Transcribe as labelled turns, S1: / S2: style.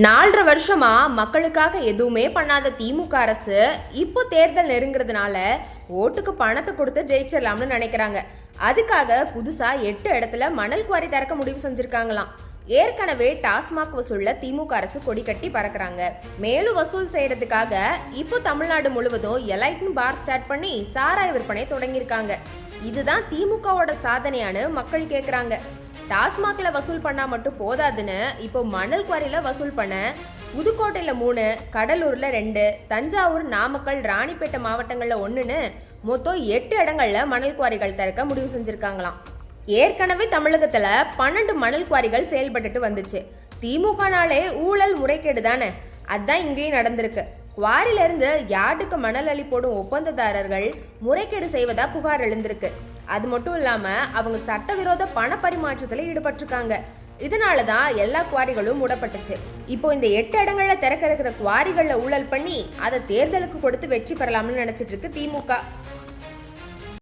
S1: 4.5 வருஷமா மக்களுக்காக எதுவுமே பண்ணாத திமுக அரசு இப்போ தேர்தல் நெருங்குறதுனால ஓட்டுக்கு பணத்தை கொடுத்து ஜெயிச்சிடலாம்னு நினைக்கிறாங்க. அதுக்காக புதுசா 8 இடத்துல மணல் குவாரி திறக்க முடிவு செஞ்சிருக்காங்களாம். ஏற்கனவே டாஸ்மாக் வசூல்ல திமுக அரசு கொடி கட்டி பறக்குறாங்க. மேலும் வசூல் செய்யறதுக்காக இப்போ தமிழ்நாடு முழுவதும் எலைட்னு பார் ஸ்டார்ட் பண்ணி சாராய விற்பனை தொடங்கியிருக்காங்க. இதுதான் திமுகவோட சாதனையானு மக்கள் கேக்குறாங்க. டாஸ்மாக்ல வசூல் பண்ணா மட்டும் போதாதுன்னு இப்போ மணல் குவாரியில வசூல் பண்ண புதுக்கோட்டையில 3, கடலூர்ல 2, தஞ்சாவூர், நாமக்கல், ராணிப்பேட்டை மாவட்டங்கள்ல 1ன்னு மொத்தம் 8 இடங்கள்ல மணல் குவாரிகள் திறக்க முடிவு செஞ்சிருக்காங்களாம். ஏற்கனவே தமிழகத்துல 12 மணல் குவாரிகள் செயல்பட்டுட்டு வந்துச்சு. திமுகனாலே ஊழல் முறைகேடு தானே, அதான் இங்கேயும் நடந்திருக்கு. குவாரில இருந்து யார்டுக்கு மணல் அள்ளி போடும் ஒப்பந்ததாரர்கள் முறைகேடு செய்வதா புகார் எழுந்திருக்கு. அது மட்டும் இல்லாம அவங்க சட்டவிரோத பண பரிமாற்றத்துல ஈடுபட்டிருக்காங்க. இதனாலதான் எல்லா குவாரிகளும் மூடப்பட்டுச்சு. இப்போ இந்த 8 இடங்கள்ல திறக்க இருக்கிற குவாரிகள்ல ஊழல் பண்ணி அதை தேர்தலுக்கு கொடுத்து வெற்றி பெறலாம்னு நினைச்சிட்டு இருக்கு திமுக.